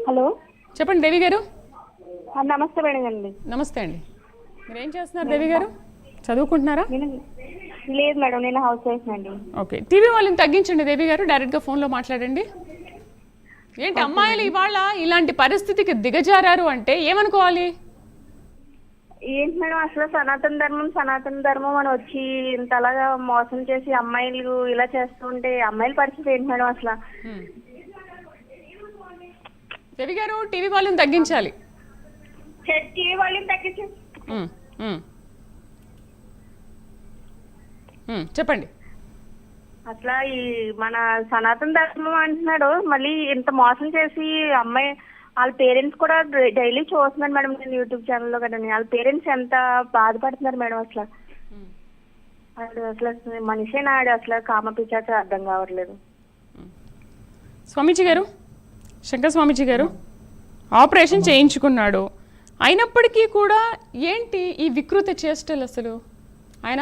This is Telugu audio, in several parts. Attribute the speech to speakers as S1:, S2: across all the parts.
S1: హలో,
S2: చెప్పండి దేవి గారు.
S1: నమస్తే మేడం అండి.
S2: నమస్తే అండి. మీరు ఏం చేస్తున్నారు దేవి గారు? చదువుకుంటున్నారా?
S1: లేదు మేడం, నేను హౌస్ వైఫ్ అండి.
S2: ఓకే, టీవీ వాళ్ళని తగ్గించండి దేవి గారు, డైరెక్ట్గా ఫోన్లో మాట్లాడండి. ఏంటి అమ్మాయిలు ఇవాళ ఇలాంటి పరిస్థితికి దిగజారారు అంటే ఏమనుకోవాలి?
S1: ఏంటి మేడం, అసలు సనాతన ధర్మం అని వచ్చి ఇంతలాగా మోసం చేసి అమ్మాయిలు ఇలా చేస్తుంటే అమ్మాయిల పరిస్థితి ఏంటి మేడం అసలు?
S2: దేవి గారు టీవీ వాళ్ళని తగ్గించాలి.
S1: టీవీ వాళ్ళని తగ్గించి
S2: చెప్పండి.
S1: అసలు ఈ మన సనాతన ధర్మం అంటున్నాడు, మళ్ళీ ఇంత మోసం చేసి అమ్మాయి వాళ్ళ పేరెంట్స్ కూడా డైలీ చూస్తున్నాను మేడం, నేను యూట్యూబ్ ఛానల్లో కదా. వాళ్ళ పేరెంట్స్ ఎంత బాధపడుతున్నారు మేడం అసలు. అసలు మనిషే నాడు అసలు కామపిచ్చాచ అర్థం కావట్లేదు.
S2: స్వామీజీ గారు, శంకర్ స్వామీజీ గారు ఆపరేషన్ చేయించుకున్నాడు, అయినప్పటికీ కూడా ఏంటి ఈ వికృత చేష్టలు? అసలు ఆయన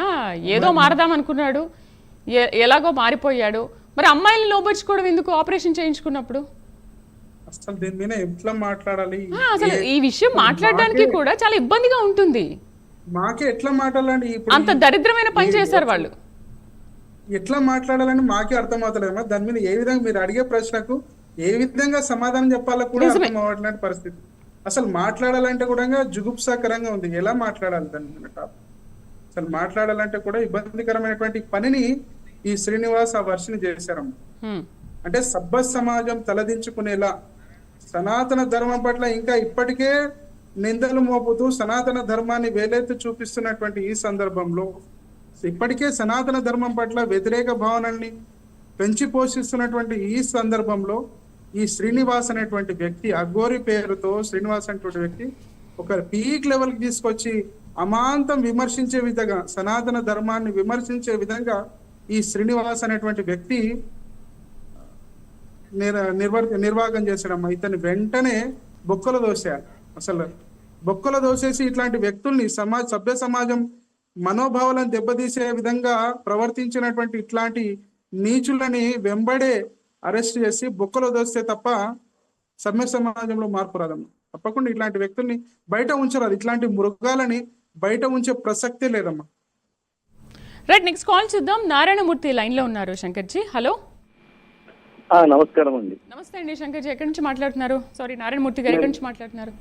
S2: ఏదో మారదాం అనుకున్నాడు, ఎలాగో మారిపోయాడు. మరి అమ్మాయిని లోబర్చుకోవడం ఎందుకు ఆపరేషన్ చేయించుకున్నప్పుడు?
S3: అసలు దీని మీద ఎట్లా మాట్లాడాలి?
S2: అసలు ఈ విషయం మాట్లాడడానికి కూడా చాలా ఇబ్బందిగా ఉంటుంది.
S3: మాకే ఎట్లా మాట్లాడాలండి?
S2: అంత దరిద్రమైన పని చేశారు వాళ్ళు.
S3: ఎట్లా మాట్లాడాలని మాకే అర్థం అవుతలేదు. దాని మీద ఏ విధంగా మీరు అడిగే ప్రశ్నకు ఏ విధంగా సమాధానం చెప్పాలో కూడా అర్థం అవ్వట్లేని పరిస్థితి. అసలు మాట్లాడాలంటే కూడా జుగుప్సాకరంగా ఉంది. ఎలా మాట్లాడాలి దాని మీద? అసలు మాట్లాడాలంటే కూడా ఇబ్బందికరమైనటువంటి పనిని ఈ శ్రీనివాస్ ఆ వర్షిని చేశారమ్మ. అంటే సభ్య సమాజం తలదించుకునేలా సనాతన ధర్మం పట్ల ఇంకా ఇప్పటికే నిందలు మోపుతూ సనాతన ధర్మాన్ని వేలెత్తి చూపిస్తున్నటువంటి ఈ సందర్భంలో, ఇప్పటికే సనాతన ధర్మం పట్ల వ్యతిరేక భావనల్ని పెంచి పోషిస్తున్నటువంటి ఈ సందర్భంలో ఈ శ్రీనివాస్ అనేటువంటి వ్యక్తి, అఘోరి పేరుతో శ్రీనివాస్ అనేటువంటి వ్యక్తి ఒక పీక్ లెవెల్కి తీసుకొచ్చి అమాంతం విమర్శించే విధంగా, సనాతన ధర్మాన్ని విమర్శించే విధంగా ఈ శ్రీనివాస్ అనేటువంటి వ్యక్తి నిర్వాహకం చేశాడమ్మా. ఇతన్ని వెంటనే బొక్కలు దోశారు. అసలు బొక్కలు దోసేసి ఇట్లాంటి వ్యక్తుల్ని సభ్య సమాజం మనోభావాలను దెబ్బతీసే విధంగా ప్రవర్తించినటువంటి ఇట్లాంటి నీచులని వెంబడే అరెస్ట్ చేసి బొక్కలు దోస్తే తప్ప సభ్య సమాజంలో మార్పు రాదమ్మా. తప్పకుండా ఇట్లాంటి వ్యక్తుల్ని బయట ఉంచరాదు. ఇట్లాంటి మృగాలని బయట ఉంచే ప్రసక్తే లేదమ్మా.
S2: రైట్, నెక్స్ట్ కాల్ చూద్దాం. నారాయణమూర్తి లైన్ లో ఉన్నారు. శంకర్జీ హలో.
S4: నమస్కారం అండి.
S2: నమస్తే అండి శంకర్జీ, ఎక్కడి నుంచి మాట్లాడుతున్నారు? సారీ, నారాయణమూర్తి గారు ఎక్కడి నుంచి మాట్లాడుతున్నారు?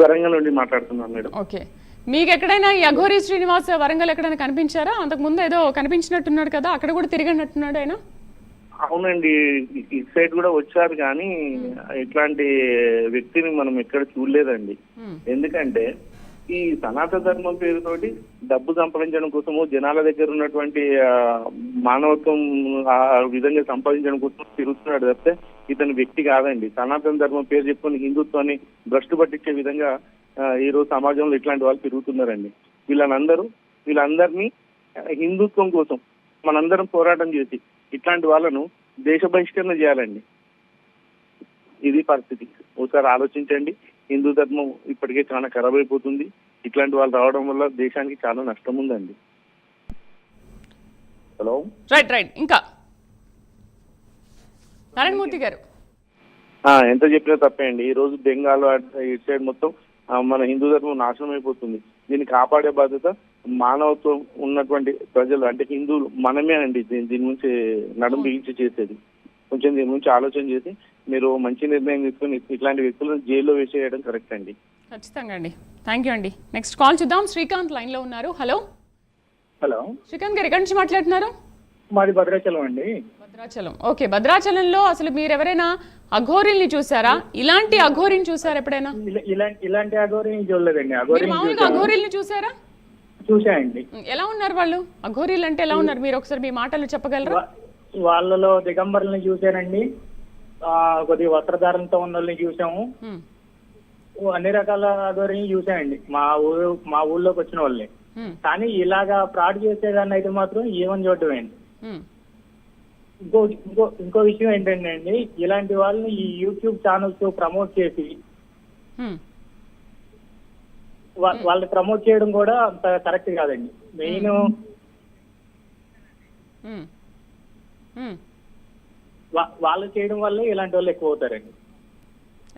S4: వరంగల్ నుండి మాట్లాడుతున్నాను మేడం.
S2: ఓకే, మీకు ఎక్కడైనా ఈ అఘోరి శ్రీనివాస్ వరంగల్ ఎక్కడైనా కనిపించారా? అంతకు ముందు ఏదో కనిపించినట్టున్నాడు కదా, అక్కడ కూడా తిరిగినట్టున్నాడు ఆయన.
S4: అవునండి, ఈ సైడ్ కూడా వచ్చారు కానీ ఇట్లాంటి వ్యక్తిని మనం ఎక్కడ చూడలేదండి. ఎందుకంటే ఈ సనాతన ధర్మం పేరుతోటి డబ్బు సంపాదించడం కోసము, జనాల దగ్గర ఉన్నటువంటి మానవత్వం ఆ విధంగా సంపాదించడం కోసం తిరుగుతున్నాడు తప్పితే ఇతని వ్యక్తి కాదండి. సనాతన ధర్మం పేరు చెప్పుకొని హిందుత్వాన్ని భ్రష్టు పట్టించే విధంగా ఈ రోజు సమాజంలో ఇట్లాంటి వాళ్ళు తిరుగుతున్నారండి. వీళ్ళందరినీ హిందుత్వం కోసం మనందరం పోరాటం చేసి ఇట్లాంటి వాళ్ళను దేశ బహిష్కరణ చేయాలండి. ఇది పరిస్థితి. ఒకసారి ఆలోచించండి. హిందూ ధర్మం ఇప్పటికే చాలా ఖరాబ్ అయిపోతుంది. ఇట్లాంటి వాళ్ళు రావడం వల్ల దేశానికి చాలా నష్టం ఉందండి. హలో,
S2: రైట్ ఇంకా నారాయణమూర్తి గారు
S4: ఎంత చెప్పినా తప్పే అండి. ఈ రోజు బెంగాల్ ఇటు సైడ్ మొత్తం మన హిందూ ధర్మం నాశనం అయిపోతుంది. దీన్ని కాపాడే బాధ్యత మానవత్వం ఉన్నటువంటి ప్రజలు, అంటే హిందువులు మనమే అండి. దీని నుంచి నడుం బిగించి చేసేది. కొంచెం దీని గురించి ఆలోచన చేసి మీరు మంచి నిర్ణయం తీసుకుని ఇట్లాంటి వ్యక్తులను జైల్లో వేసేయడం కరెక్ట్ అండి.
S2: ఖచ్చితంగా అండి. థ్యాంక్ యూ అండి. నెక్స్ట్ కాల్ చూద్దాం. శ్రీకాంత్ లైన్ లో ఉన్నారు. హలో.
S5: హలో,
S2: శ్రీకాంత్ గారు ఎక్కడి నుంచి మాట్లాడుతున్నారు?
S5: మాది భద్రాచలం అండి.
S2: భద్రాచలం. ఓకే, భద్రాచలంలో అసలు మీరు ఎవరైనా అఘోరిల్ని చూసారా? ఇలాంటి అఘోరిని చూసారా ఎప్పుడైనా?
S5: ఇలాంటి అఘోరిని చూడలేదండి.
S2: అఘోరిల్ని చూసారా?
S5: చూసాయండి.
S2: ఎలా ఉన్నారు వాళ్ళు? అఘోరీలు అంటే ఎలా ఉన్నారు? మీరు ఒకసారి మీ మాటలు చెప్పగలరా?
S5: వాళ్ళలో దిగంబరుల్ని చూసానండి, కొద్దిగా వస్త్రధారణతో ఉన్న వాళ్ళని చూసాము, అన్ని రకాల అఘోరిని చూసానండి మా ఊళ్ళోకి వచ్చిన వాళ్ళని. కానీ ఇలాగా ఫ్రాడ్ చేసేదాన్ని అయితే మాత్రం ఏమని చూడటమేండి. ఇంకో విషయం ఏంటంటే అండి, ఇలాంటి వాళ్ళని ఈ యూట్యూబ్ ఛానల్స్ ప్రమోట్ చేసి వాళ్ళని ప్రమోట్ చేయడం కూడా అంత కరెక్ట్ కాదండి. మెయిన్ వాళ్ళు చేయడం వల్ల ఇలాంటి వాళ్ళు ఎక్కువ అవుతారండి.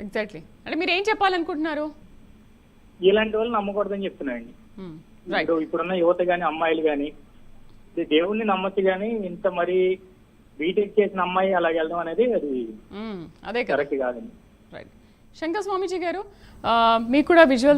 S2: ఎగ్జాక్ట్లీ. అంటే మీరు ఏం చెప్పాలనుకుంటున్నారు?
S5: ఇలాంటి వాళ్ళు నమ్మకూడదని చెప్తున్నానండి.
S2: రైట్.
S5: ఇప్పుడున్న యువత గాని అమ్మాయిలు గాని దేవుణ్ణి నమ్మచ్చు గాని ఇంత మరి బీటెక్ చేసిన అమ్మాయి అలాగ వెళ్ళడం అనేది అది
S2: అదే
S5: కరెక్ట్ కాదండి.
S2: రైట్. శంకర్ స్వామీజీ గారు, మీకు కూడా విజువల్స్